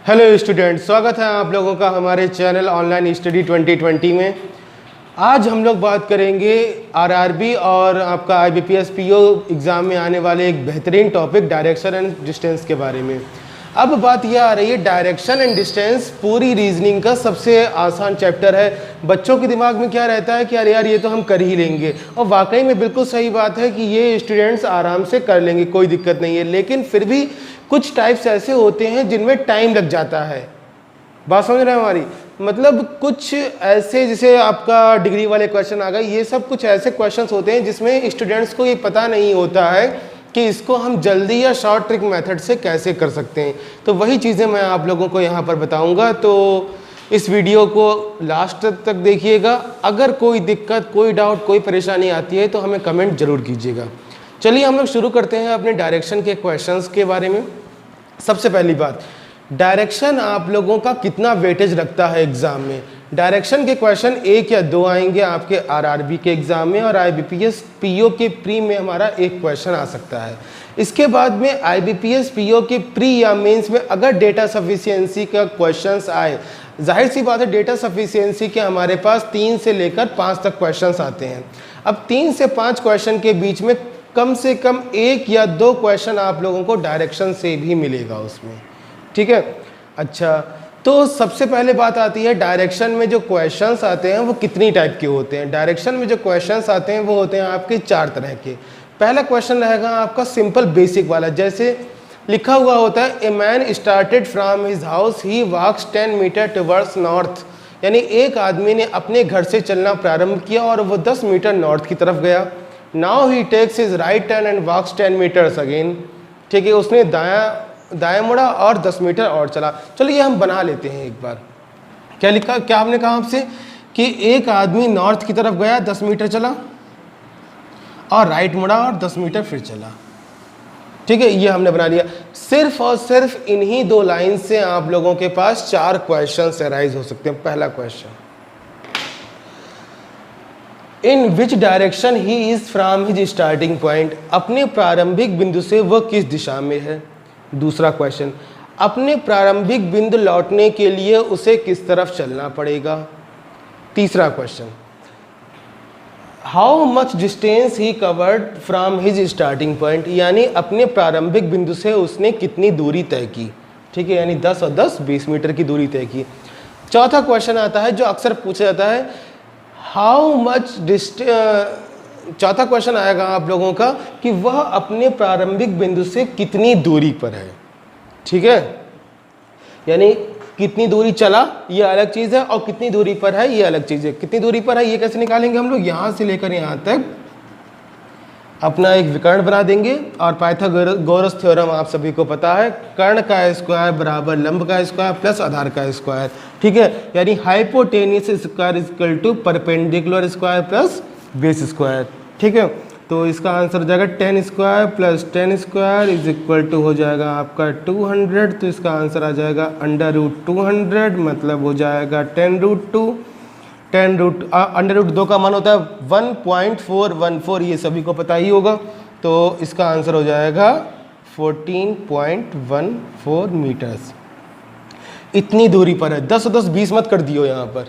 Hello student, स्वागत है आप लोगों का हमारे चैनल ऑनलाइन स्टडी 2020 में। आज हम लोग बात करेंगे आरआरबी और आपका आईबीपीएस पीओ एग्ज़ाम में आने वाले एक बेहतरीन टॉपिक डायरेक्शन एंड डिस्टेंस के बारे में। अब बात यह आ रही है, डायरेक्शन एंड डिस्टेंस पूरी रीजनिंग का सबसे आसान चैप्टर है। बच्चों के दिमाग में क्या रहता है कि अरे यार ये तो हम कर ही लेंगे, और वाकई में बिल्कुल सही बात है कि ये स्टूडेंट्स आराम से कर लेंगे, कोई दिक्कत नहीं है। लेकिन फिर भी कुछ टाइप्स ऐसे होते हैं जिनमें टाइम लग जाता है। बात समझ रहे हैं हमारी? मतलब कुछ ऐसे, जैसे आपका डिग्री वाले क्वेश्चन आ गए, ये सब कुछ ऐसे क्वेश्चंस होते हैं जिसमें स्टूडेंट्स को ये पता नहीं होता है कि इसको हम जल्दी या शॉर्ट ट्रिक मेथड से कैसे कर सकते हैं। तो वही चीज़ें मैं आप लोगों को यहाँ पर बताऊँगा, तो इस वीडियो को लास्ट तक देखिएगा। अगर कोई दिक्कत, कोई डाउट, कोई परेशानी आती है तो हमें कमेंट ज़रूर कीजिएगा। चलिए हम लोग शुरू करते हैं अपने डायरेक्शन के क्वेश्चंस के बारे में। सबसे पहली बात, डायरेक्शन आप लोगों का कितना वेटेज रखता है एग्जाम में। डायरेक्शन के क्वेश्चन 1 या 2 आएंगे आपके आरआरबी के एग्जाम में, और आईबीपीएस पीओ के प्री में हमारा एक क्वेश्चन आ सकता है। इसके बाद में आईबीपीएस पीओ के प्री या मेंस में अगर डेटा सफिशिएंसी का क्वेश्चंस आए, जाहिर सी बात है डेटा सफिशिएंसी के हमारे पास 3 से लेकर 5 तक क्वेश्चंस आते हैं। अब 3 से 5 क्वेश्चन के बीच में कम से कम 1 या 2 क्वेश्चन आप लोगों को डायरेक्शन से भी मिलेगा उसमें, ठीक है। अच्छा, तो सबसे पहले बात आती है डायरेक्शन में जो क्वेश्चंस आते हैं वो कितनी टाइप के होते हैं। डायरेक्शन में जो क्वेश्चंस आते हैं वो होते हैं आपके 4 तरह के। पहला क्वेश्चन रहेगा आपका सिंपल बेसिक वाला, जैसे लिखा हुआ होता है, a man started from his house, he walks 10 metre towards north. यानी एक आदमी ने अपने घर से चलना प्रारंभ किया और वो 10 मीटर नॉर्थ की तरफ गया। Now he takes his right turn and walks 10 metres again. ठीक है, उसने दाएं मुड़ा और 10 मीटर और चला। चलिए हम बना लेते हैं एक बार। क्या लिखा, क्या हमने कहा आपसे कि एक आदमी नॉर्थ की तरफ गया, 10 मीटर चला और राइट मुड़ा और 10 मीटर फिर चला। ठीक है, ये हमने बना लिया। सिर्फ और सिर्फ इन्हीं 2 लाइन से आप लोगों के पास 4 क्वेश्चंस अराइज हो सकते हैं। पहला question, in which direction he is from his starting point. अपने प्रारंभिक बिंदु से वह किस दिशा में है। दूसरा क्वेश्चन, अपने प्रारंभिक बिंदु लौटने के लिए उसे किस तरफ चलना पड़ेगा। तीसरा question, how much distance he covered from his starting point. यानी अपने प्रारंभिक बिंदु से उसने कितनी दूरी तय की। ठीक है, यानी 10 और 10 20 मीटर की दूरी तय की। चौथा क्वेश्चन आता है जो अक्सर पूछा जाता है, हाउ मच चौथा क्वेश्चन आएगा आप लोगों का कि वह अपने प्रारंभिक बिंदु से कितनी दूरी पर है। ठीक है, यानी कितनी दूरी चला ये अलग चीज़ है, और कितनी दूरी पर है ये अलग चीज़ है। कितनी दूरी पर है ये कैसे निकालेंगे हम लोग, यहाँ से लेकर यहाँ तक अपना एक विकर्ण बना देंगे। और पाइथागोरस थ्योरम आप सभी को पता है, कर्ण का स्क्वायर बराबर लंब का स्क्वायर प्लस आधार का स्क्वायर। ठीक है, यानी hypotenuse square is equal to perpendicular square plus base square. ठीक है, तो इसका आंसर हो जाएगा 10 square plus 10 square is equal to हो जाएगा आपका 200। तो इसका आंसर आ जाएगा √200, मतलब हो जाएगा 10√2। √2 का मान होता है 1.414, ये सभी को पता ही होगा। तो इसका आंसर हो जाएगा 14.14 मीटर्स। इतनी दूरी पर है। 10 और 10 20 मत कर दियो यहाँ पर।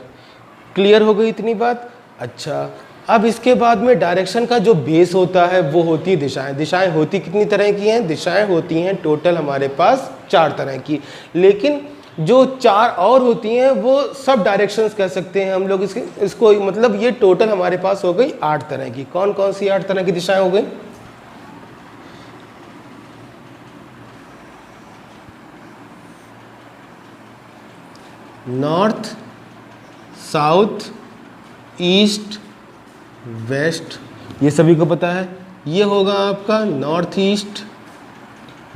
क्लियर हो गई इतनी बात। अच्छा, अब इसके बाद में डायरेक्शन का जो बेस होता है वो होती है दिशाएं। दिशाएं होती कितनी तरह की हैं? दिशाएं होती हैं टोटल हमारे पास 4 तरह की, लेकिन जो 4 और होती हैं वो सब डायरेक्शंस कह सकते हैं हम लोग इसको। मतलब ये टोटल हमारे पास हो गई 8 तरह की। कौन कौन सी 8 तरह की दिशाएं हो गई? नॉर्थ, साउथ, ईस्ट, वेस्ट, ये सभी को पता है। ये होगा आपका नॉर्थ ईस्ट,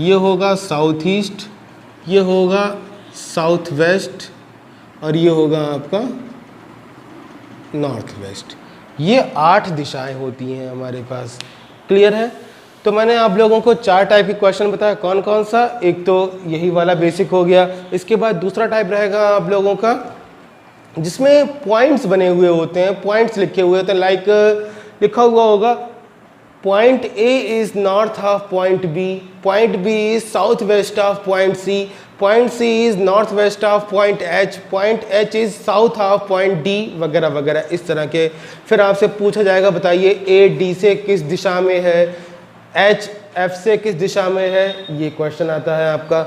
ये होगा साउथ ईस्ट, ये होगा साउथ वेस्ट, और ये होगा आपका नॉर्थ वेस्ट। ये 8 दिशाएं होती हैं हमारे पास। क्लियर है? तो मैंने आप लोगों को 4 टाइप के क्वेश्चन बताया। कौन कौन सा? एक तो यही वाला बेसिक हो गया। इसके बाद दूसरा टाइप रहेगा आप लोगों का जिसमें पॉइंट्स बने हुए होते हैं, पॉइंट्स लिखे हुए होते हैं। लाइक लिखा हुआ होगा Point A is north of point B, point B is southwest of point C, point C is north west of point H is south of point D, वगैरह वगैरह इस तरह के। फिर आपसे पूछा जाएगा बताइए ए डी से किस दिशा में है, एच एफ से किस दिशा में है, ये क्वेश्चन आता है आपका।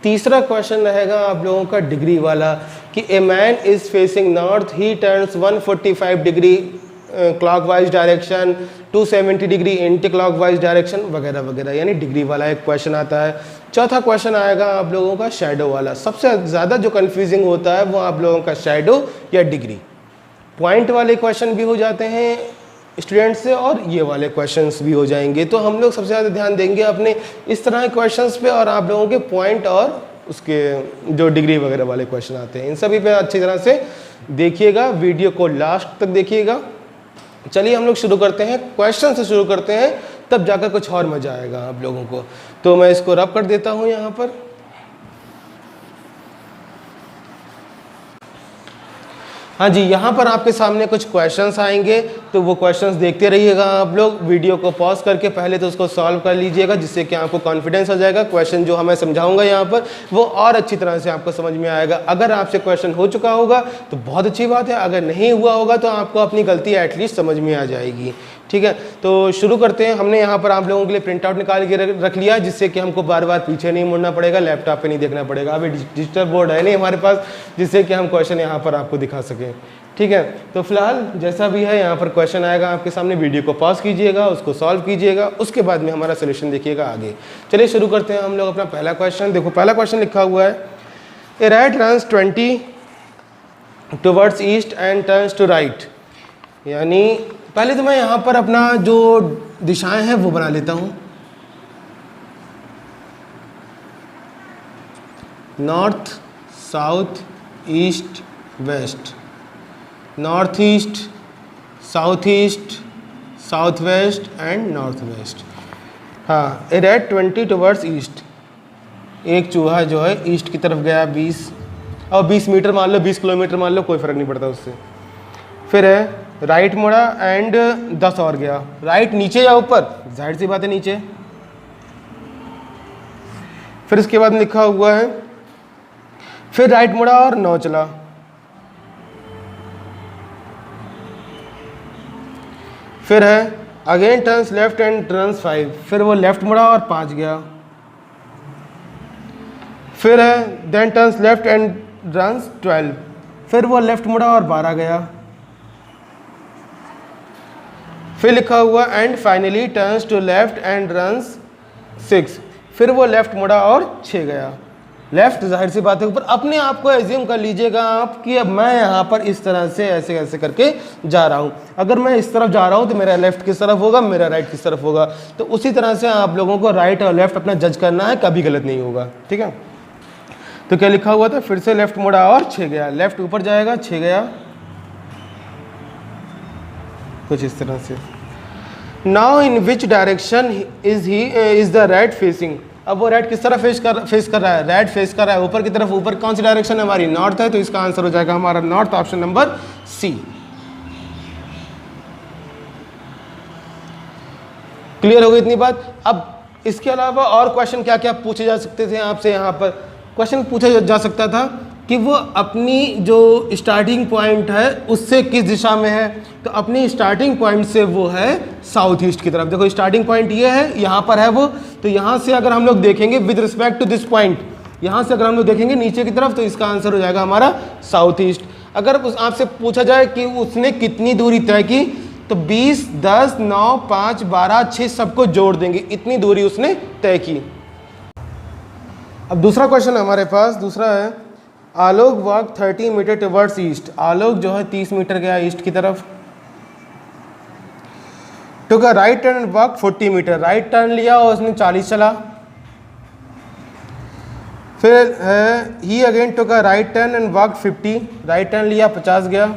तीसरा क्वेश्चन रहेगा आप लोगों का डिग्री वाला कि a man is facing north, he turns 145 degree clockwise direction, 270 degree anti clockwise direction, वगैरह वगैरह, यानी डिग्री वाला एक क्वेश्चन आता है। चौथा क्वेश्चन आएगा आप लोगों का शैडो वाला। सबसे ज़्यादा जो कंफ्यूजिंग होता है वो आप लोगों का शैडो या डिग्री। पॉइंट वाले क्वेश्चन भी हो जाते हैं स्टूडेंट से और ये वाले क्वेश्चंस भी हो जाएंगे। तो हम लोग सबसे ज़्यादा ध्यान देंगे अपने इस तरह के क्वेश्चंस पे, और आप लोगों के पॉइंट और उसके जो डिग्री वगैरह वाले क्वेश्चन आते हैं इन सभी पे अच्छी तरह से देखिएगा, वीडियो को लास्ट तक देखिएगा। चलिए हम लोग शुरू करते हैं, क्वेश्चन से शुरू करते हैं, तब जाकर कुछ और मज़ा आएगा आप लोगों को। तो मैं इसको रब कर देता हूँ यहाँ पर। हाँ जी, यहाँ पर आपके सामने कुछ क्वेश्चंस आएंगे, तो वो क्वेश्चंस देखते रहिएगा आप लोग। वीडियो को पॉज करके पहले तो उसको सॉल्व कर लीजिएगा, जिससे कि आपको कॉन्फिडेंस हो जाएगा। क्वेश्चन जो हमें समझाऊंगा यहाँ पर वो और अच्छी तरह से आपको समझ में आएगा। अगर आपसे क्वेश्चन हो चुका होगा तो बहुत अच्छी बात है, अगर नहीं हुआ होगा तो आपको अपनी गलती एटलीस्ट समझ में आ जाएगी। ठीक है, तो शुरू करते हैं। हमने यहाँ पर आप लोगों के लिए प्रिंट आउट निकाल के रख लिया, जिससे कि हमको बार बार पीछे नहीं मुड़ना पड़ेगा, लैपटॉप पे नहीं देखना पड़ेगा। अभी डिजिटल बोर्ड है नहीं हमारे पास, जिससे कि हम क्वेश्चन यहाँ पर आपको दिखा सकें। ठीक है, तो फिलहाल जैसा भी है यहाँ पर क्वेश्चन आएगा आपके सामने, वीडियो को पॉज कीजिएगा, उसको सॉल्व कीजिएगा, उसके बाद में हमारा सोल्यूशन देखिएगा आगे। चलिए शुरू करते हैं हम लोग अपना पहला क्वेश्चन। देखो पहला क्वेश्चन लिखा हुआ है, A right runs 20 towards east and turns to right. यानी पहले तो मैं यहाँ पर अपना जो दिशाएं हैं वो बना लेता हूँ। North, south, east, west. North east, south east, south west and north west. हाँ, ए रेड 20 टुवर्ड्स ईस्ट। एक चूहा जो है ईस्ट की तरफ गया 20, और 20 मीटर मान लो, 20 किलोमीटर मान लो, कोई फ़र्क नहीं पड़ता उससे। फिर है राइट मुड़ा एंड 10 और गया। राइट नीचे या ऊपर, जाहिर सी बात है नीचे। फिर इसके बाद लिखा हुआ है, फिर राइट मुड़ा और 9 चला। फिर है again turns left and turns 5। फिर वो लेफ्ट मुड़ा और 5 गया। फिर है then turns left and runs 12। फिर वो लेफ्ट मुड़ा और 12 गया। फिर लिखा हुआ and finally turns to left and runs 6। फिर वो लेफ्ट मुड़ा और 6 गया। लेफ्ट जाहिर सी बात है ऊपर। अपने आप को एज्यूम कर लीजिएगा आप कि अब मैं यहाँ पर इस तरह से ऐसे ऐसे करके जा रहा हूँ। अगर मैं इस तरफ जा रहा हूँ तो मेरा लेफ्ट किस तरफ होगा, मेरा राइट किस तरफ होगा। तो उसी तरह से आप लोगों को राइट और लेफ्ट अपना जज करना है, कभी गलत नहीं होगा। ठीक है, तो क्या लिखा हुआ था, फिर से लेफ्ट मुड़ा और 6 गया। लेफ्ट ऊपर जाएगा, 6 गया, कुछ इस तरह से। Now in which direction is the right facing. अब वो राइट किस तरह फेस कर रहा है, राइट फेस कर रहा है ऊपर की तरफ। ऊपर कौन सी डायरेक्शन है हमारी, नॉर्थ है, तो इसका आंसर हो जाएगा हमारा north, option number C. Clear हो गई इतनी बात। अब इसके अलावा और क्वेश्चन क्या क्या पूछे जा सकते थे आपसे। यहाँ पर क्वेश्चन पूछा जा सकता था कि वो अपनी जो स्टार्टिंग पॉइंट है उससे किस दिशा में है। तो अपनी स्टार्टिंग पॉइंट से वो है साउथ ईस्ट की तरफ। देखो स्टार्टिंग पॉइंट ये है, यहाँ पर है वो। तो यहाँ से अगर हम लोग देखेंगे with respect to this point, यहाँ से अगर हम लोग देखेंगे नीचे की तरफ, तो इसका आंसर हो जाएगा हमारा साउथ ईस्ट। अगर आपसे पूछा जाए कि उसने कितनी दूरी तय की, तो 20, 10, 9, 5, 12, 6 सबको जोड़ देंगे, इतनी दूरी उसने तय की। अब दूसरा क्वेश्चन हमारे पास, दूसरा है Alok walk 30 metre towards east. Alok जो है 30 मीटर गया ईस्ट की तरफ। Took a right turn and walk 40 metre. Right turn लिया और उसने 40 चला। फिर he again took a right turn and walk 50। Right turn लिया, 50 गया।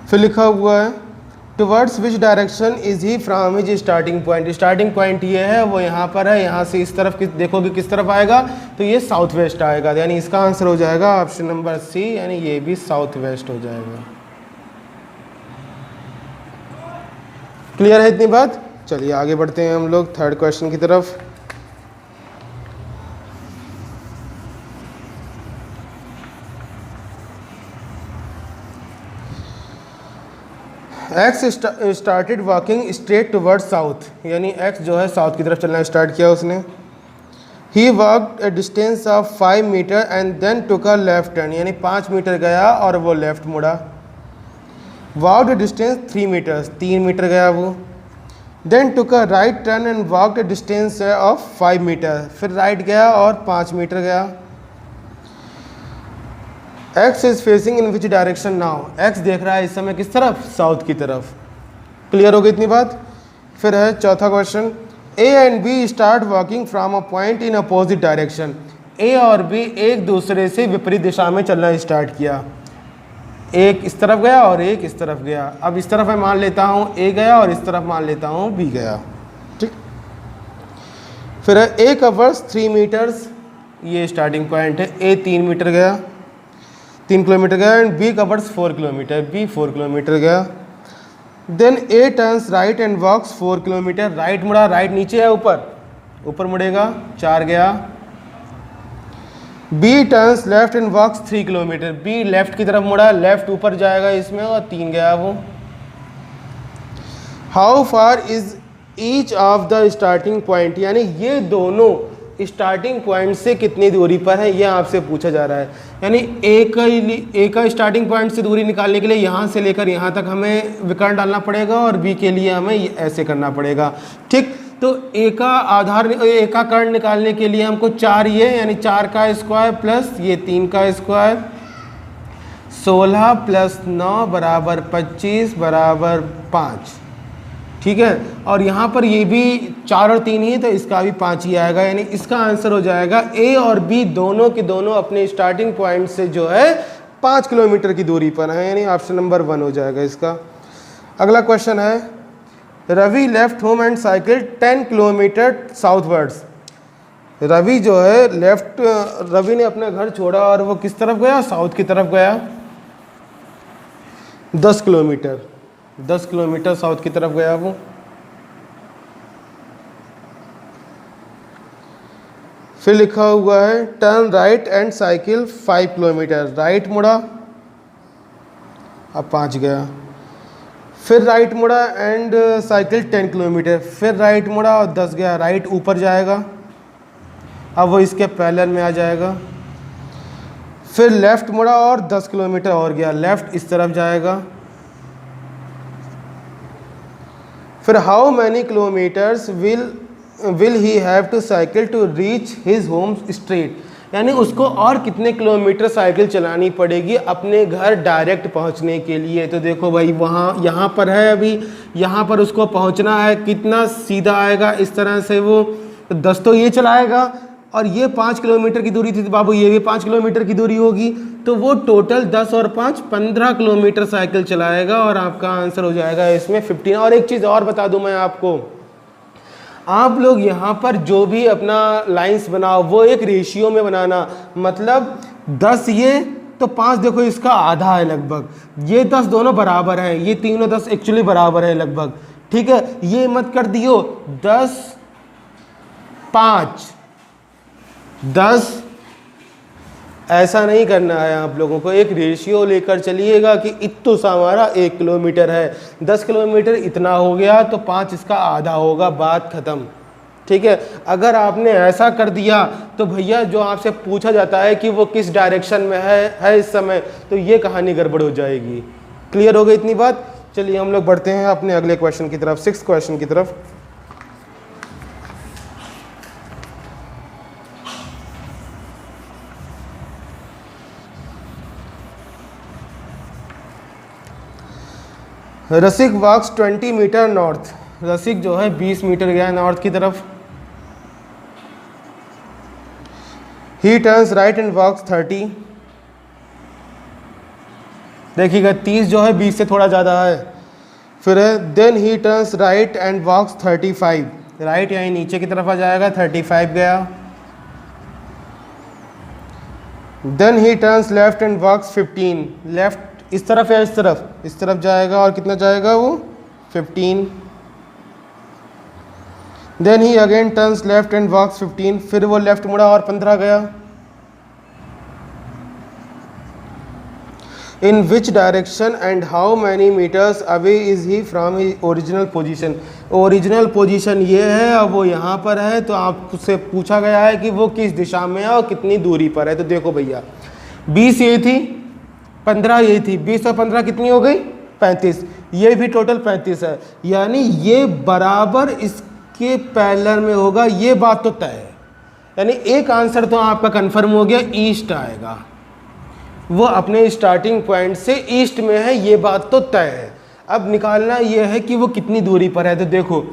फिर लिखा हुआ है towards which direction is he from his starting point. Starting point ये है, वो यहाँ पर है। यहाँ से इस तरफ देखोगे किस तरफ आएगा, तो ये साउथ वेस्ट आएगा। यानी इसका आंसर हो जाएगा ऑप्शन नंबर सी, यानी ये भी साउथ वेस्ट हो जाएगा। क्लियर है इतनी बात? चलिए आगे बढ़ते हैं हम लोग थर्ड क्वेश्चन की तरफ। X started walking straight towards south, यानी एक्स जो है साउथ की तरफ चलना स्टार्ट किया उसने। He walked a distance of 5 metre and then took a left turn, यानी 5 मीटर गया और वो लेफ्ट मुड़ा। Walked a distance 3 metres, 3 metre गया वो। Then took a right turn and walked a distance of 5 metre, फिर राइट गया और 5 मीटर गया। X is facing in which direction now, x देख रहा है इस समय किस तरफ? साउथ की तरफ। क्लियर हो गई इतनी बात? फिर है चौथा question, A and B start walking from a point in opposite direction. A और बी एक दूसरे से विपरीत दिशा में चलना स्टार्ट किया, एक इस तरफ गया और एक इस तरफ गया। अब इस तरफ मैं मान लेता हूँ ए गया और इस तरफ मान लेता हूँ बी गया, ठीक। फिर है ए कवर्स 3 मीटर्स, ये स्टार्टिंग पॉइंट है। ए 3 मीटर गया, 3 किलोमीटर गया, and B covers 4 kilometre, B 4 kilometre गया। Then A turns right and walks 4 kilometre, right मुड़ा, राइट नीचे है ऊपर, ऊपर मुड़ेगा, 4 गया। B turns left and walks 3 kilometre, B left की तरफ मुड़ा, लेफ्ट ऊपर जाएगा इसमें और 3 गया वो। How far is each of the starting point, यानी ये दोनों स्टार्टिंग पॉइंट से कितनी दूरी पर है, ये आपसे पूछा जा रहा है। यानी ए का स्टार्टिंग पॉइंट से दूरी निकालने के लिए यहाँ से लेकर यहाँ तक हमें विकर्ण डालना पड़ेगा और बी के लिए हमें ऐसे करना पड़ेगा, ठीक। तो ए का कर्ण निकालने के लिए हमको 4 ये, यानी 4 का स्क्वायर प्लस ये 3 का स्क्वायर, 16 प्लस 9 बराबर 25 बराबर 5, ठीक है। और यहाँ पर ये भी 4 और 3 ही, तो इसका भी 5 ही आएगा, यानी इसका आंसर हो जाएगा ए और बी दोनों के दोनों अपने स्टार्टिंग पॉइंट से जो है 5 किलोमीटर की दूरी पर है, यानी ऑप्शन नंबर 1 हो जाएगा इसका। अगला क्वेश्चन है, Ravi left home and cycle 10 kilometre southwards. Ravi जो है रवि ने अपना घर छोड़ा और वो किस तरफ गया? साउथ की तरफ गया, 10 किलोमीटर साउथ की तरफ गया वो। फिर लिखा हुआ है turn right and cycle 5 kilometre, right मुड़ा, अब 5 गया। फिर राइट मुड़ा एंड साइकिल 10 किलोमीटर, फिर राइट मुड़ा और 10 गया, राइट ऊपर जाएगा, अब वो इसके पैरेलल में आ जाएगा। फिर लेफ्ट मुड़ा और 10 किलोमीटर और गया, लेफ्ट इस तरफ जाएगा। फिर how many kilometres will he have to cycle to reach his home straight, यानी उसको और कितने किलोमीटर साइकिल चलानी पड़ेगी अपने घर डायरेक्ट पहुंचने के लिए। तो देखो भाई यहाँ पर है, अभी यहाँ पर उसको पहुंचना है, कितना सीधा आएगा इस तरह से वो 10 तो ये चलाएगा और ये 5 किलोमीटर की दूरी थी, तो बाबू ये भी 5 किलोमीटर की दूरी होगी, तो वो टोटल 10 और 5 15 किलोमीटर साइकिल चलाएगा और आपका आंसर हो जाएगा इसमें 15। और एक चीज़ और बता दूं मैं आपको, आप लोग यहाँ पर जो भी अपना लाइंस बनाओ वो एक रेशियो में बनाना, मतलब 10 ये तो 5 देखो इसका आधा है लगभग, ये 10 दोनों बराबर हैं, ये तीनों 10 एक्चुअली बराबर है लगभग, ठीक है। ये मत कर दियो 10 5 10, ऐसा नहीं करना है आप लोगों को, एक रेशियो लेकर चलिएगा कि इतना सा हमारा 1 किलोमीटर है, 10 किलोमीटर इतना हो गया तो 5 इसका आधा होगा, बात ख़त्म, ठीक है। अगर आपने ऐसा कर दिया तो भैया जो आपसे पूछा जाता है कि वो किस डायरेक्शन में है इस समय, तो ये कहानी गड़बड़ हो जाएगी। क्लियर हो गई इतनी बात? चलिए हम लोग बढ़ते हैं अपने अगले क्वेश्चन की तरफ, 6th क्वेश्चन की तरफ। रसिक वॉक्स 20 मीटर नॉर्थ, रसिक जो है 20 मीटर गया नॉर्थ की तरफ। He turns right and walks 30, देखिएगा 30 जो है 20 से थोड़ा ज़्यादा है। फिर है then he turns right and walks 35, right यहीं नीचे की तरफ आ जाएगा, 35 गया। Then he turns left and walks 15, left इस तरफ या इस तरफ जाएगा और कितना जाएगा वो 15। Then he again turns left and walks 15, फिर वो लेफ्ट मुड़ा और 15 गया। In which direction and how many metres away is he from he original position. Original position ये है, अब वो यहाँ पर है, तो आपसे पूछा गया है कि वो किस दिशा में है और कितनी दूरी पर है। तो देखो भैया 20 ये थी, 15 ये थी, 20 और 15 कितनी हो गई 35, ये भी टोटल 35 है, यानी ये बराबर इसके पैरेलल में होगा, ये बात तो तय है। यानी एक आंसर तो आपका कंफर्म हो गया, ईस्ट आएगा, वो अपने स्टार्टिंग पॉइंट से ईस्ट में है, ये बात तो तय है। अब निकालना ये है कि वो कितनी दूरी पर है। तो देखो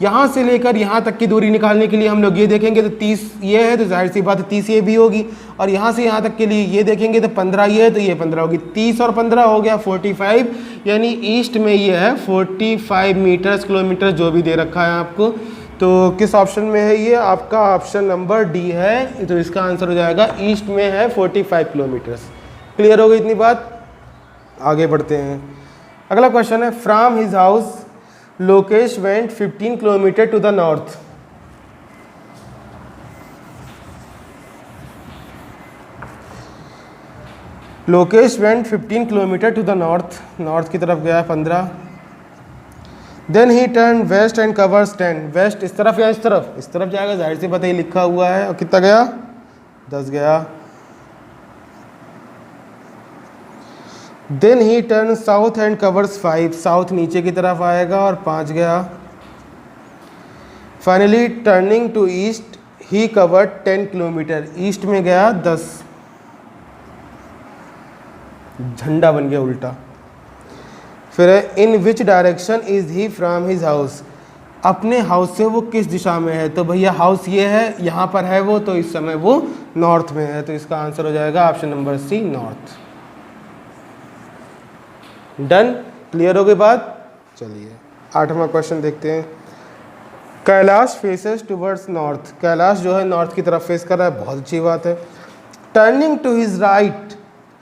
यहाँ से लेकर यहाँ तक की दूरी निकालने के लिए हम लोग ये देखेंगे, तो 30 ये है, तो जाहिर सी बात है 30 ये भी होगी, और यहाँ से यहाँ तक के लिए ये देखेंगे तो 15 ये है, तो ये 15 होगी, 30 और 15 हो गया 45, यानी ईस्ट में ये है 45 मीटर्स किलोमीटर जो भी दे रखा है आपको। तो किस ऑप्शन में है ये? आपका ऑप्शन नंबर डी है, तो इसका आंसर हो जाएगा ईस्ट में है 45 किलोमीटर्स। क्लियर हो गई इतनी बात? आगे बढ़ते हैं। अगला क्वेश्चन है, from his house Lokesh went 15 kilometre to the north. Lokesh went 15 kilometre to the north, north की तरफ गया 15। Then he turn west and covers 10, west इस तरफ या इस तरफ? इस तरफ जाएगा, जाहिर सी बात है, लिखा हुआ है। और कितना गया? 10 गया। Then he turn south and covers 5, south नीचे की तरफ आएगा और 5 गया। Finally turning to east he covered 10 kilometre, east में गया 10, झंडा बन गया उल्टा। फिर है, in which direction is he from his house, अपने हाउस से वो किस दिशा में है? तो भैया हाउस ये है, यहाँ पर है वो, तो इस समय वो नॉर्थ में है, तो इसका आंसर हो जाएगा option number C, north. Done? Clear हो गई बात? चलिए 8वां क्वेश्चन देखते हैं। Kailash faces towards north, Kailash जो है नॉर्थ की तरफ फेस कर रहा है, बहुत अच्छी बात है। Turning to his right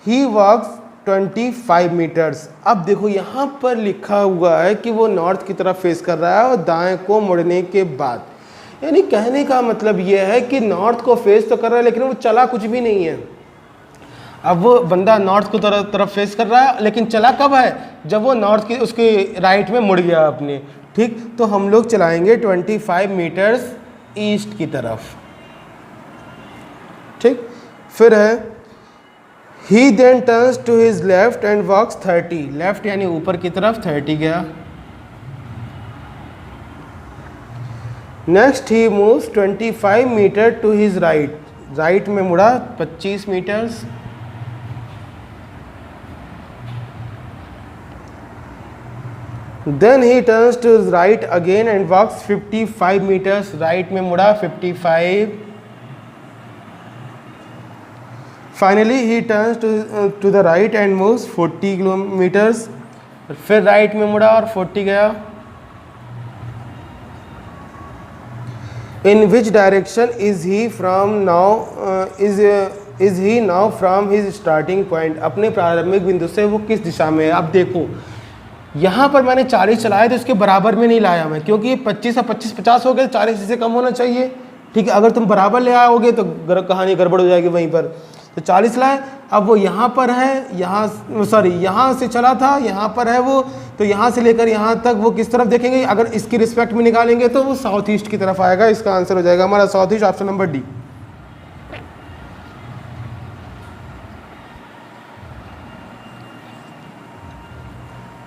he walks 25 metres. अब देखो यहाँ पर लिखा हुआ है कि वो नॉर्थ की तरफ फेस कर रहा है और दाएं को मुड़ने के बाद, यानी कहने का मतलब ये है कि नॉर्थ को फेस तो कर रहा है लेकिन वो चला कुछ भी नहीं है। अब वो बंदा नॉर्थ को तरफ फेस कर रहा है, लेकिन चला कब है? जब वो नॉर्थ की उसके राइट में मुड़ गया अपने, ठीक। तो हम लोग चलाएंगे 25 मीटर्स ईस्ट की तरफ, ठीक। फिर है, he then turns to his left and walks 30, left यानी ऊपर की तरफ 30 गया। Next he moves 25 metre to his right, right में मुड़ा 25 metres. Then he turns to his right again and walks 55 metres, right में मुड़ा 55। Finally he turns to the right and moves 40 kilometres, फिर राइट में मुड़ा और 40 गया। In which direction is he from now, is he now from his starting point, अपने प्रारंभिक बिंदु से वो किस दिशा में है? अब देखो यहाँ पर मैंने 40 चलाया तो इसके बराबर में नहीं लाया मैं, क्योंकि ये 25 और 25 50 हो गए, 40 से कम होना चाहिए, ठीक है। अगर तुम बराबर ले आओगे तो कहानी गड़बड़ हो जाएगी वहीं पर। तो 40 लाए, अब वो यहाँ पर है, यहाँ से चला था, यहाँ पर है वो, तो यहाँ से लेकर यहाँ तक वो किस तरफ देखेंगे? अगर इसकी रिस्पेक्ट में निकालेंगे तो वो साउथ ईस्ट की तरफ आएगा। इसका आंसर हो जाएगा हमारा south east, option number D.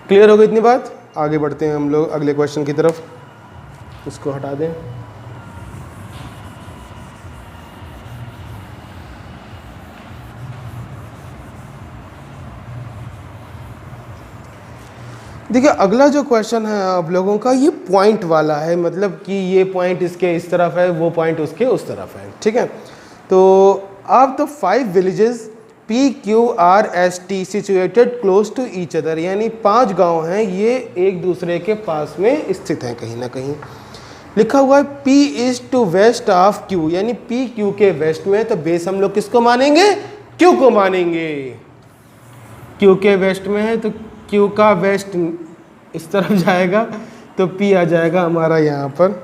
Clear हो गई इतनी बात? आगे बढ़ते हैं हम लोग अगले क्वेश्चन की तरफ, इसको हटा दें। देखिए अगला जो क्वेश्चन है आप लोगों का, ये पॉइंट वाला है, मतलब कि ये पॉइंट इसके इस तरफ है, वो पॉइंट उसके उस तरफ है, ठीक है। तो आप तो 5 villages PQRST situated close to each other, यानी 5 गांव हैं, ये एक दूसरे के पास में स्थित हैं कहीं ना कहीं। लिखा हुआ है P is to west of Q, यानी P Q के वेस्ट में, तो बेस हम लोग किसको मानेंगे? Q को मानेंगे। Q के वेस्ट में है तो Q का वेस्ट इस तरफ जाएगा, तो P आ जाएगा हमारा यहाँ पर।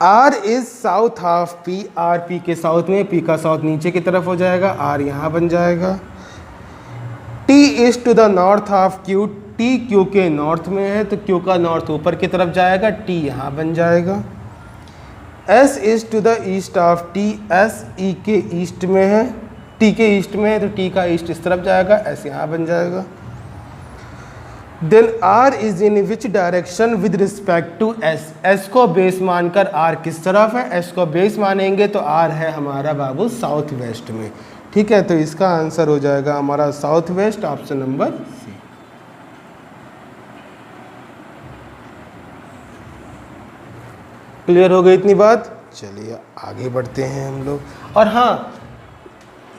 R is south of P, R P के साउथ में, पी का साउथ नीचे की तरफ हो जाएगा, आर यहाँ बन जाएगा। T is to the north of Q, T Q के नॉर्थ में है तो क्यू का नॉर्थ ऊपर की तरफ जाएगा, टी यहाँ बन जाएगा। S is to the east of T, S E के ईस्ट में है, टी के ईस्ट में है तो टी का ईस्ट इस तरफ जाएगा, एस यहाँ बन जाएगा। Then R is in which direction with respect to S, S को बेस मानकर आर किस तरफ है, एस को बेस मानेंगे तो आर है हमारा बाबू साउथ वेस्ट में। ठीक है, तो इसका आंसर हो जाएगा हमारा south west, option number C. Clear हो गई इतनी बात? चलिए आगे बढ़ते हैं हम लोग। और हाँ,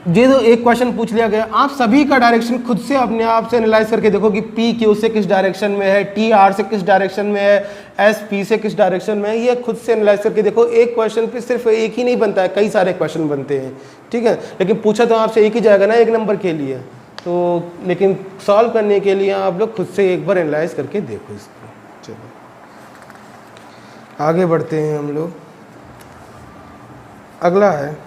ये तो एक क्वेश्चन पूछ लिया गया, आप सभी का डायरेक्शन खुद से अपने आप से एनालाइज करके देखो कि पी क्यू से किस डायरेक्शन में है, टी आर से किस डायरेक्शन में है, एस पी से किस डायरेक्शन में है, ये खुद से एनालाइज करके देखो। एक क्वेश्चन पे सिर्फ एक ही नहीं बनता है, कई सारे क्वेश्चन बनते हैं। ठीक है, लेकिन पूछा तो आपसे एक ही जाएगा ना एक नंबर के लिए, तो लेकिन सॉल्व करने के लिए आप लोग खुद से एक बार एनालाइज करके देखो इसको। चलो आगे बढ़ते हैं हम लोग। अगला है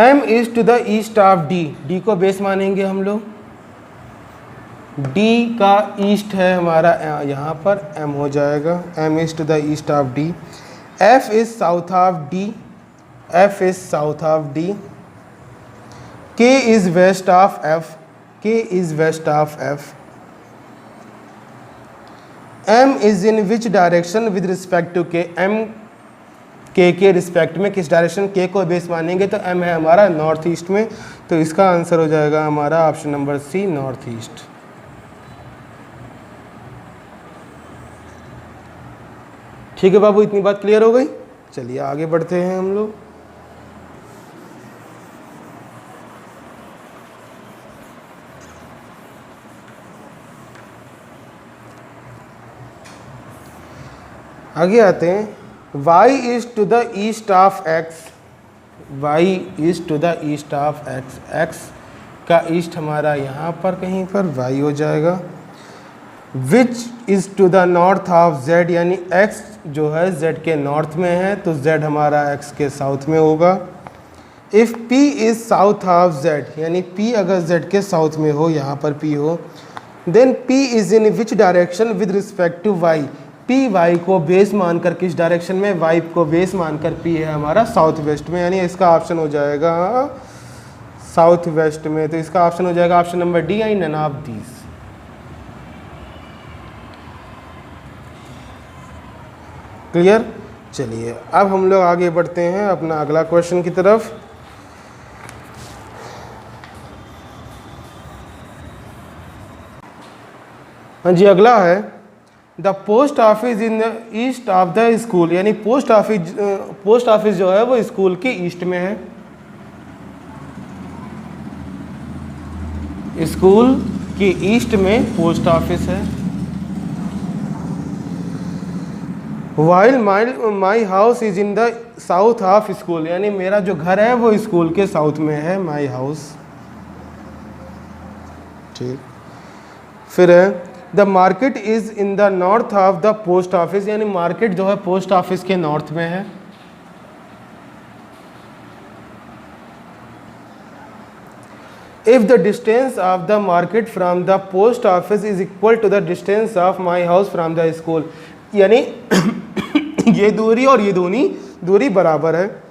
M is to the east of D, D को बेस मानेंगे हम लोग, D का ईस्ट है हमारा यहाँ पर, M हो जाएगा, M is to the east of D। F is south of D, F is south of D। K is west of F, K is west of F। M is in which direction with respect to K, M के respect में किस direction, के को base मानेंगे तो M है हमारा north east में, तो इसका आंसर हो जाएगा हमारा option number C, north east. ठीक है बाबू, इतनी बात क्लियर हो गई? चलिए आगे बढ़ते हैं हम लोग। आगे आते हैं, y is to the east of x, y is to the east of x, x का ईस्ट हमारा यहाँ पर कहीं पर y हो जाएगा। which is to the north of z, यानी x जो है z के नॉर्थ में है तो z हमारा x के साउथ में होगा। if p is south of z, यानी p अगर z के साउथ में हो, यहाँ पर p हो, then p is in which direction with respect to y, P Y को बेस मानकर किस डायरेक्शन में, वाई को बेस मानकर पी है हमारा साउथ वेस्ट में, यानी इसका ऑप्शन हो जाएगा साउथ वेस्ट में, तो इसका ऑप्शन हो जाएगा option number D, I none of these. Clear? चलिए अब हम लोग आगे बढ़ते हैं अपना अगला क्वेश्चन की तरफ। हाँ जी, अगला है the post office in the east of the school, यानी पोस्ट ऑफिस जो है वो स्कूल के ईस्ट में है, स्कूल के ईस्ट में पोस्ट ऑफिस है। While my house is in the south of school, यानी मेरा जो घर है वो स्कूल के साउथ में है, माई हाउस। ठीक, फिर है the market is in the north of the post office, यानी मार्केट जो है पोस्ट ऑफिस के नॉर्थ में है। If the distance of the market from the post office is equal to the distance of my house from the school, यानी ये दूरी और ये दूरी बराबर है।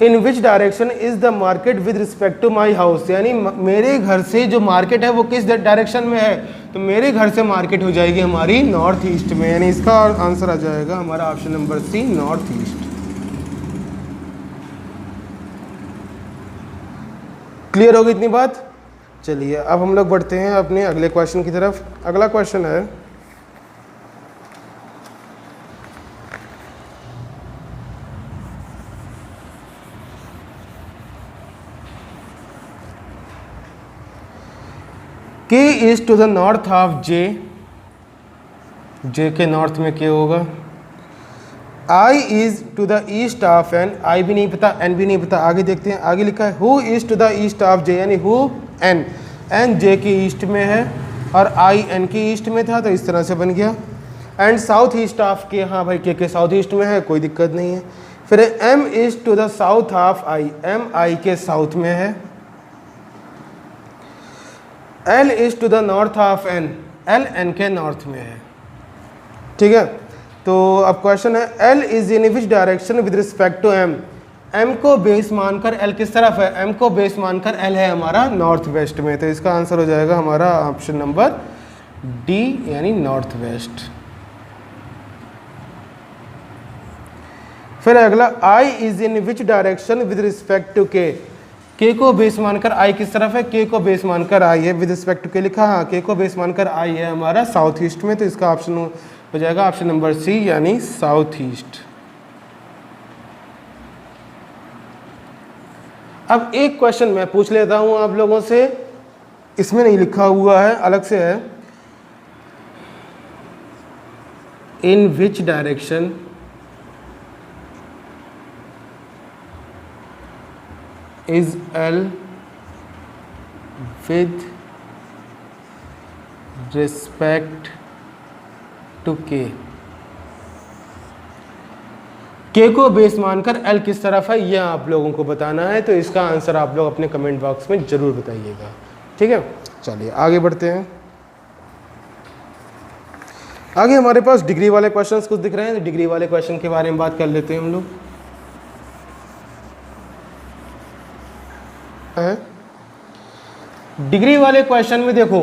In which direction is the market with respect to my house, यानी मेरे घर से जो मार्केट है वो किस डायरेक्शन में है, तो मेरे घर से मार्केट हो जाएगी हमारी नॉर्थ ईस्ट में, यानी इसका आंसर आ जाएगा हमारा option number C, north east. Clear होगी इतनी बात? चलिए अब हम लोग बढ़ते हैं अपने अगले क्वेश्चन की तरफ। अगला क्वेश्चन है K is to the north of J, J के नॉर्थ में K होगा। I is to the east of N, I भी नहीं पता, N भी नहीं पता, आगे देखते हैं। आगे लिखा है Who is to the east of J, यानी Who N, N J के ईस्ट में है और I N के ईस्ट में था, तो इस तरह से बन गया। एंड साउथ ईस्ट ऑफ के, हाँ भाई के साउथ ईस्ट में है, कोई दिक्कत नहीं है। फिर M is to the south of I, M I के साउथ में है। L is to the north of N, L N के नॉर्थ में है। ठीक है, तो अब क्वेश्चन है L is in which direction with respect to M, M को बेस मानकर एल किस तरफ है, एम को बेस मानकर एल है हमारा नॉर्थ वेस्ट में। तो इसका आंसर हो जाएगा हमारा ऑप्शन नंबर डी यानी नॉर्थ वेस्ट। फिर अगला I is in which direction with respect to K को बेस मानकर आई किस तरफ है, के को बेस मानकर आई है, विद रिस्पेक्ट टू के लिखा, हाँ के को बेस मानकर आई है हमारा साउथ ईस्ट में। तो इसका ऑप्शन हो जाएगा ऑप्शन नंबर सी यानी साउथ ईस्ट। अब एक क्वेश्चन मैं पूछ लेता हूं आप लोगों से, इसमें नहीं लिखा हुआ है, अलग से है। In which direction is L with respect to K को बेस मानकर एल किस तरफ है, यह आप लोगों को बताना है। तो इसका आंसर आप लोग अपने कमेंट बॉक्स में जरूर बताइएगा। ठीक है, चलिए आगे बढ़ते हैं। आगे हमारे पास डिग्री वाले क्वेश्चंस कुछ दिख रहे हैं, तो डिग्री वाले क्वेश्चन के बारे में बात कर लेते हैं हम लोग। डिग्री वाले क्वेश्चन में देखो,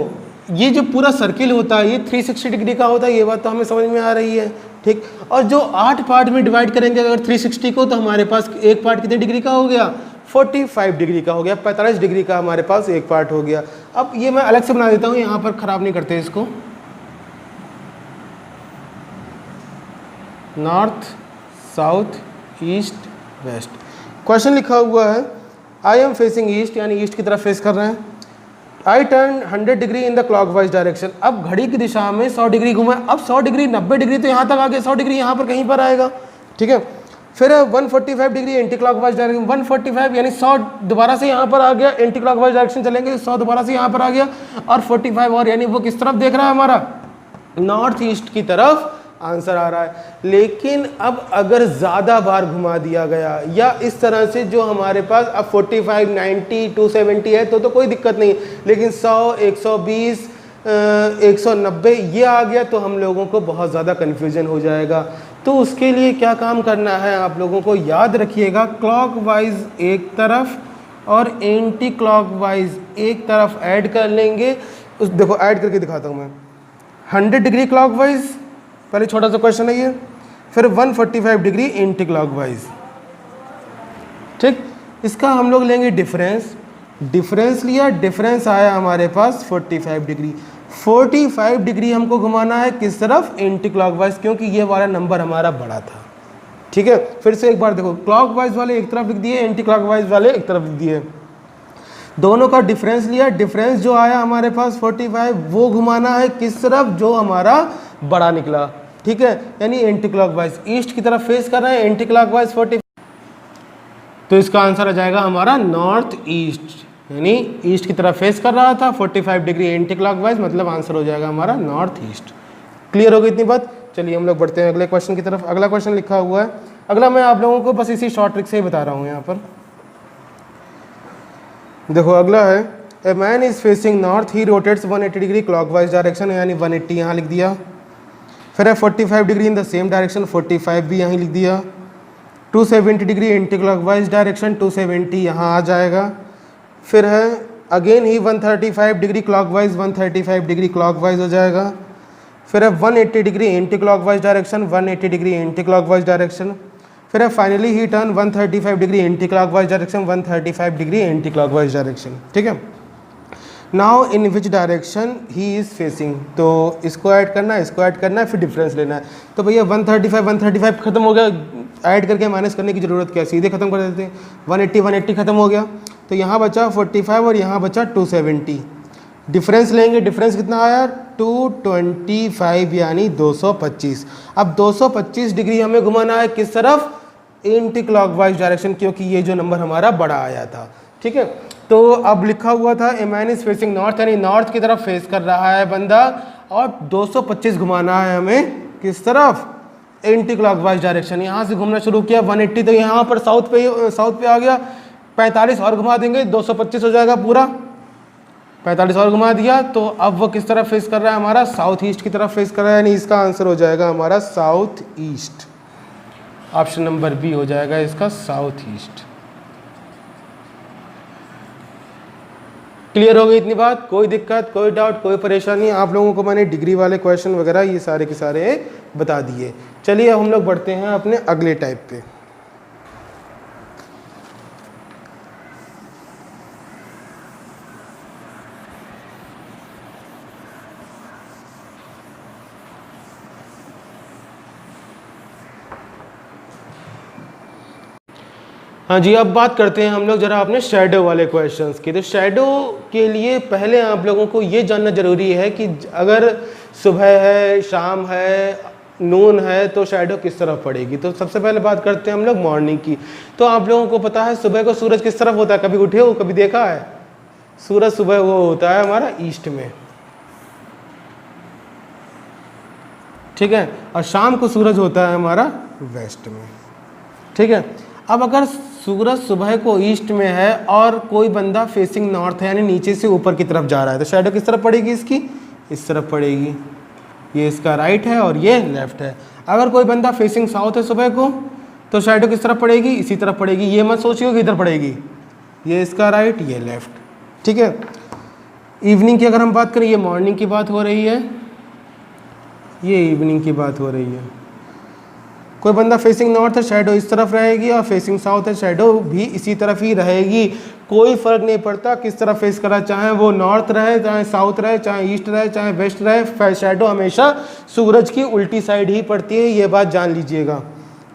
ये जो पूरा सर्किल होता है ये 360 डिग्री का होता है, ये बात तो हमें समझ में आ रही है। ठीक, और जो 8 पार्ट में डिवाइड करेंगे अगर 360 को, तो हमारे पास एक पार्ट कितने डिग्री का हो गया, 45 डिग्री का हो गया, 45 डिग्री का हमारे पास एक पार्ट हो गया। अब ये मैं अलग से बना देता हूँ, यहाँ पर खराब नहीं करते इसको। North, south, east, west. Question लिखा हुआ है आई एम फेसिंग ईस्ट, यानी ईस्ट की तरफ फेस कर रहे हैं। I turn 100 degree in the clockwise direction, अब घड़ी की दिशा में 100 डिग्री घुमा, अब 100 डिग्री 90 डिग्री तो यहाँ तक आ गया, 100 डिग्री यहाँ पर कहीं पर आएगा। ठीक है, फिर 145 डिग्री एंटी क्लॉकवाइज डायरेक्शन, 145 यानी 100 दोबारा से यहाँ पर आ गया, एंटी क्लॉकवाइज डायरेक्शन चलेंगे, 100 दोबारा से यहाँ पर आ गया, और 45 और, यानी वो किस तरफ देख रहा है हमारा, नॉर्थ ईस्ट की तरफ आंसर आ रहा है। लेकिन अब अगर ज़्यादा बार घुमा दिया गया या इस तरह से जो हमारे पास अब 45, 90, 270 है तो कोई दिक्कत नहीं, लेकिन 100, 120, 190 ये आ गया तो हम लोगों को बहुत ज़्यादा कन्फ्यूजन हो जाएगा। तो उसके लिए क्या काम करना है आप लोगों को, याद रखिएगा क्लॉकवाइज एक तरफ और एंटी क्लॉकवाइज एक तरफ ऐड कर लेंगे। उस देखो ऐड करके दिखाता हूँ मैं, 100 डिग्री क्लॉकवाइज पहले छोटा सा क्वेश्चन है ये, फिर 145 डिग्री एंटी क्लॉकवाइज। ठीक, इसका हम लोग लेंगे डिफरेंस, डिफरेंस लिया, डिफरेंस आया हमारे पास 45 डिग्री। 45 डिग्री हमको घुमाना है किस तरफ, एंटी क्लॉकवाइज, क्योंकि ये वाला नंबर हमारा बड़ा था। ठीक है, फिर से एक बार देखो, क्लॉकवाइज वाले एक तरफ लिख दिए, एंटी क्लॉकवाइज वाले एक तरफ लिख दिए, दोनों का डिफरेंस लिया, डिफरेंस जो आया हमारे पास 45 वो घुमाना है किस तरफ, जो हमारा बड़ा निकला। ठीक है, यानी एंटी क्लॉकवाइज ईस्ट की तरफ फेस कर रहे हैं, एंटी क्लॉकवाइज 45, तो इसका आंसर आ जाएगा हमारा नॉर्थ ईस्ट, यानी ईस्ट की तरफ फेस कर रहा था, 45 डिग्री एंटी क्लॉकवाइज, मतलब आंसर हो जाएगा हमारा नॉर्थ ईस्ट। क्लियर हो गई इतनी बात। चलिए हम लोग बढ़ते हैं अगले क्वेश्चन की तरफ। अगला क्वेश्चन लिखा हुआ है, अगला मैं आप लोगों को बस इसी शॉर्ट ट्रिक से ही बता रहा हूँ। यहाँ पर देखो अगला है, a man is facing north, he rotates 180 degree clockwise direction, यानी 180 यहाँ लिख दिया। फिर है 45 degree in the same direction, 45 भी यहाँ लिख दिया। 270 डिग्री एंटी क्लॉकवाइज डायरेक्शन, 270 यहाँ आ जाएगा। फिर है अगेन ही 135 डिग्री क्लॉकवाइज, 135 डिग्री क्लॉकवाइज हो जाएगा। फिर है 180 degree anti clockwise direction, 180 degree anti clockwise direction. फिर है finally he turn 135 degree anti clockwise direction, 135 degree anti clockwise direction. ठीक है, now in which direction he is facing, तो इसको ऐड करना है, इसको ऐड करना है, फिर डिफरेंस लेना है। तो भैया 135 खत्म हो गया, ऐड करके माइनस करने की ज़रूरत क्या है, सीधे खत्म कर देते हैं। 180 खत्म हो गया, तो यहाँ बचा 45 और यहाँ बचा 270। डिफरेंस लेंगे, डिफरेंस कितना आया 225 यानी 225। अब 225 डिग्री हमें घुमाना है किस तरफ, एंटी क्लॉकवाइज डायरेक्शन, क्योंकि ये जो नंबर हमारा बड़ा आया था। ठीक है, तो अब लिखा हुआ था a man is facing north, यानी नॉर्थ की तरफ फेस कर रहा है बंदा, और 225 घुमाना है हमें किस तरफ, एंटी क्लॉकवाइज डायरेक्शन। यहाँ से घूमना शुरू किया 180 तो यहाँ पर साउथ पे आ गया, 45 और घुमा देंगे 225 हो जाएगा पूरा, 45 और घुमा दिया तो अब वो किस तरफ फेस कर रहा है, हमारा साउथ ईस्ट की तरफ फेस कर रहा है, यानी इसका आंसर हो जाएगा हमारा south east. Option number B हो जाएगा इसका साउथ ईस्ट। क्लियर हो गई इतनी बात, कोई दिक्कत, कोई डाउट, कोई परेशानी? आप लोगों को मैंने डिग्री वाले क्वेश्चन वगैरह ये सारे के सारे बता दिए। चलिए अब हम लोग बढ़ते हैं अपने अगले टाइप पे। हाँ जी, अब बात करते हैं हम लोग जरा अपने शैडो वाले क्वेश्चंस की। तो शैडो के लिए पहले आप लोगों को ये जानना ज़रूरी है कि अगर सुबह है, शाम है, नून है तो शैडो किस तरफ पड़ेगी। तो सबसे पहले बात करते हैं हम लोग मॉर्निंग की। तो आप लोगों को पता है सुबह को सूरज किस तरफ होता है, कभी उठे हो, कभी देखा है? सूरज सुबह वो होता है हमारा ईस्ट में, ठीक है, और शाम को सूरज होता है हमारा वेस्ट में, ठीक है। अब अगर सूरज सुबह को ईस्ट में है और कोई बंदा फेसिंग नॉर्थ है, यानी नीचे से ऊपर की तरफ जा रहा है, तो शैडो किस तरफ पड़ेगी इसकी, इस तरफ पड़ेगी। ये इसका राइट है और ये लेफ्ट है। अगर कोई बंदा फेसिंग साउथ है सुबह को, तो शैडो किस तरफ पड़ेगी, इसी तरफ पड़ेगी। ये मत सोचिए कि इधर पड़ेगी, ये इसका राइट, ये लेफ्ट, ठीक है। इवनिंग की अगर हम बात करें, ये मॉर्निंग की बात हो रही है, ये इवनिंग की बात हो रही है। कोई बंदा फेसिंग नॉर्थ है, शैडो इस तरफ रहेगी, और फेसिंग साउथ है, शैडो भी इसी तरफ ही रहेगी। कोई फर्क नहीं पड़ता किस तरफ फेस करा, चाहे वो नॉर्थ रहे, चाहे साउथ रहे, चाहे ईस्ट रहे, चाहे वेस्ट रहे, शैडो हमेशा सूरज की उल्टी साइड ही पड़ती है, ये बात जान लीजिएगा।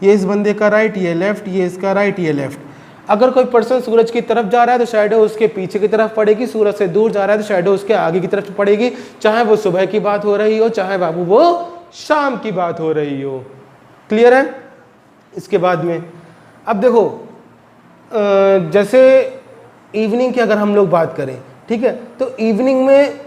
ये इस बंदे का राइट, ये लेफ्ट, ये इसका राइट, ये लेफ्ट। अगर कोई पर्सन सूरज की तरफ जा रहा है तो शैडो उसके पीछे की तरफ पड़ेगी, सूरज से दूर जा रहा है तो शैडो उसके आगे की तरफ पड़ेगी, चाहे वो सुबह की बात हो रही हो, चाहे बाबू वो शाम की बात हो रही हो। क्लियर है? इसके बाद में अब देखो, जैसे इवनिंग की अगर हम लोग बात करें, ठीक है, तो इवनिंग में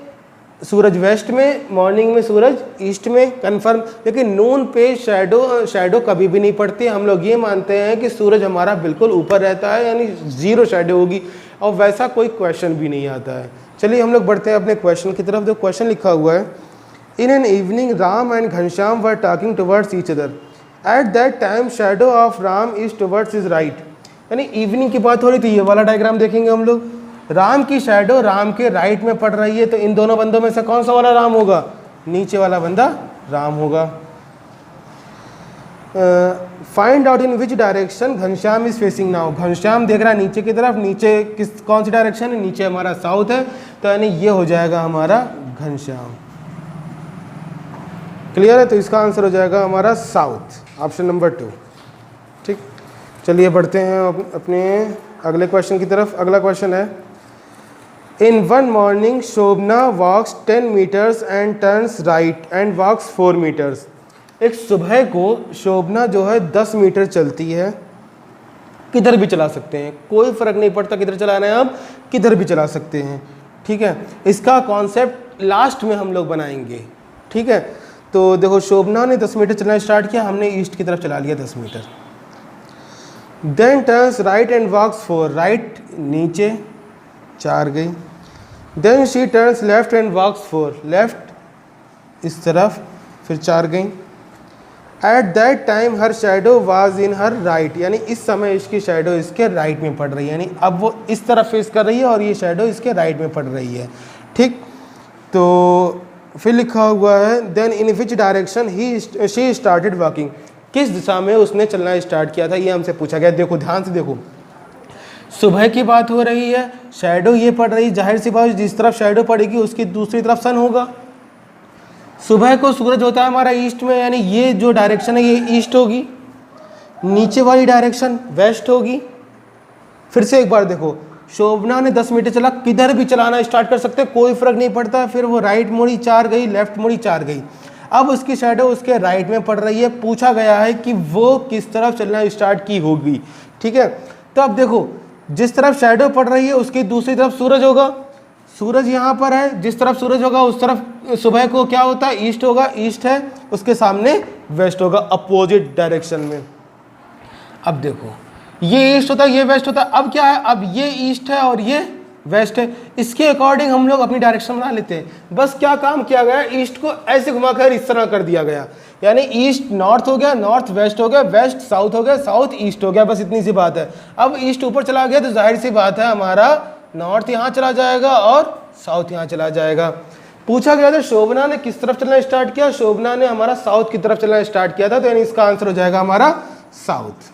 सूरज वेस्ट में, मॉर्निंग में सूरज ईस्ट में, कंफर्म। लेकिन नून पे शैडो कभी भी नहीं पड़ती। हम लोग ये मानते हैं कि सूरज हमारा बिल्कुल ऊपर रहता है, यानी जीरो शैडो होगी, और वैसा कोई क्वेश्चन भी नहीं आता है। चलिए हम लोग बढ़ते हैं अपने क्वेश्चन की तरफ। जो क्वेश्चन लिखा हुआ है, in an evening Ram and Ghanshyam were talking towards each other, eight that time shadow of Ram is towards his right. यानी इवनिंग की बात हो रही थी, ये वाला डायग्राम देखेंगे हम लोग, राम की शैडो राम के राइट में पड़ रही है, तो इन दोनों बंदों में से कौन सा वाला राम होगा, नीचे वाला बंदा राम होगा। Find out in which direction Ghanshyam is facing now. Ghanshyam देख रहा है नीचे की तरफ, नीचे कौन सी डायरेक्शन है, नीचे हमारा साउथ है, तो यानी ये हो जाएगा हमारा घनश्याम। क्लियर है? तो इसका आंसर हो जाएगा हमारा साउथ, ऑप्शन नंबर 2, ठीक। चलिए बढ़ते हैं अपने अगले क्वेश्चन की तरफ। अगला क्वेश्चन है, in one morning Shobhana walks 10 metres and turns right and walks 4 metres. एक सुबह को शोभना जो है 10 मीटर चलती है, किधर भी चला सकते हैं, कोई फर्क नहीं पड़ता किधर चलाना है, आप किधर भी चला सकते हैं, ठीक है। इसका कॉन्सेप्ट लास्ट में हम लोग बनाएंगे, ठीक है। तो देखो, शोभना ने 10 मीटर चलना स्टार्ट किया, हमने ईस्ट की तरफ चला लिया 10 metre. Then turns right and walks 4, right नीचे 4 गई। Then she turns left and walks 4, left इस तरफ फिर 4 गई। At that time her shadow was in her right, यानी इस समय इसकी शैडो इसके राइट में पड़ रही है, यानी अब वो इस तरफ फेस कर रही है और ये शैडो इसके राइट में पड़ रही है, ठीक। तो फिर लिखा हुआ है, then in which direction she started walking, किस दिशा में उसने चलना स्टार्ट किया था, ये हमसे पूछा गया। देखो ध्यान से देखो, सुबह की बात हो रही है, शैडो ये पड़ रही, जाहिर सी बात जिस तरफ शैडो पड़ेगी उसकी दूसरी तरफ सन होगा। सुबह को सूरज होता है हमारा ईस्ट में, यानी ये जो डायरेक्शन है ये ईस्ट होगी, नीचे वाली डायरेक्शन वेस्ट होगी। फिर से एक बार देखो, शोभना ने 10 मीटर चला, किधर भी चलाना स्टार्ट कर सकते, कोई फर्क नहीं पड़ता। फिर वो राइट मुड़ी 4 गई, लेफ्ट मुड़ी 4 गई, अब उसकी शैडो उसके राइट में पड़ रही है। पूछा गया है कि वो किस तरफ चलना स्टार्ट की होगी, ठीक है। तो अब देखो, जिस तरफ शैडो पड़ रही है उसकी दूसरी तरफ सूरज होगा, सूरज यहाँ पर है, जिस तरफ सूरज होगा उस तरफ सुबह को क्या होता है, ईस्ट होगा, ईस्ट है उसके सामने वेस्ट होगा, अपोजिट डायरेक्शन में। अब देखो ये ईस्ट होता है, ये वेस्ट होता है। अब क्या है, अब ये ईस्ट है और ये वेस्ट है, इसके अकॉर्डिंग हम लोग अपनी डायरेक्शन बना लेते हैं। बस क्या काम किया गया, ईस्ट को ऐसे घुमाकर इस तरह कर दिया गया, यानी ईस्ट नॉर्थ हो गया, नॉर्थ वेस्ट हो गया, वेस्ट साउथ हो गया, साउथ ईस्ट हो गया, बस इतनी सी बात है। अब ईस्ट ऊपर चला गया तो जाहिर सी बात है हमारा नॉर्थ यहाँ चला जाएगा और साउथ यहाँ चला जाएगा। पूछा गया था शोभना ने किस तरफ चलना स्टार्ट किया, शोभना ने हमारा साउथ की तरफ चलना स्टार्ट किया था, तो यानी इसका आंसर हो जाएगा हमारा साउथ।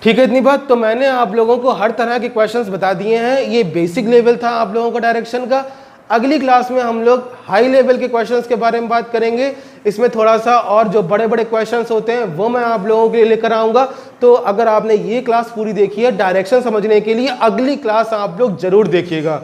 ठीक है, इतनी बात। तो मैंने आप लोगों को हर तरह के क्वेश्चंस बता दिए हैं, ये बेसिक लेवल था आप लोगों का डायरेक्शन का। अगली क्लास में हम लोग हाई लेवल के क्वेश्चंस के बारे में बात करेंगे, इसमें थोड़ा सा और जो बड़े बड़े क्वेश्चंस होते हैं वो मैं आप लोगों के लिए लेकर आऊँगा। तो अगर आपने ये क्लास पूरी देखी है डायरेक्शन समझने के लिए, अगली क्लास आप लोग ज़रूर देखिएगा।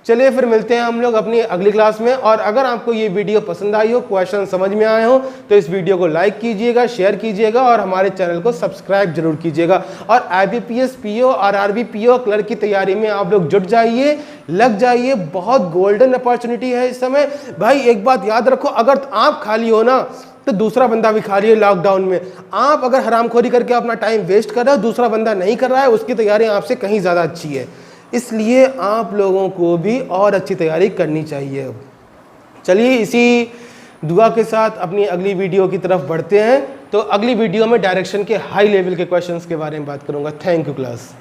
चलिए फिर मिलते हैं हम लोग अपनी अगली क्लास में। और अगर आपको ये वीडियो पसंद आई हो, क्वेश्चन समझ में आए हो, तो इस वीडियो को लाइक कीजिएगा, शेयर कीजिएगा और हमारे चैनल को सब्सक्राइब जरूर कीजिएगा। और IBPS PO RRB PO clerk की तैयारी में आप लोग जुट जाइए, लग जाइए, बहुत गोल्डन अपॉर्चुनिटी है इस समय। भाई एक बात याद रखो, अगर आप खाली हो ना तो दूसरा बंदा भी खाली है लॉकडाउन में। आप अगर हरामखोरी करके अपना टाइम वेस्ट कर रहे हो, दूसरा बंदा नहीं कर रहा है, उसकी तैयारी आपसे कहीं ज़्यादा अच्छी है, इसलिए आप लोगों को भी और अच्छी तैयारी करनी चाहिए। चलिए इसी दुआ के साथ अपनी अगली वीडियो की तरफ बढ़ते हैं। तो अगली वीडियो में डायरेक्शन के हाई लेवल के क्वेश्चंस के बारे में बात करूंगा। Thank you class.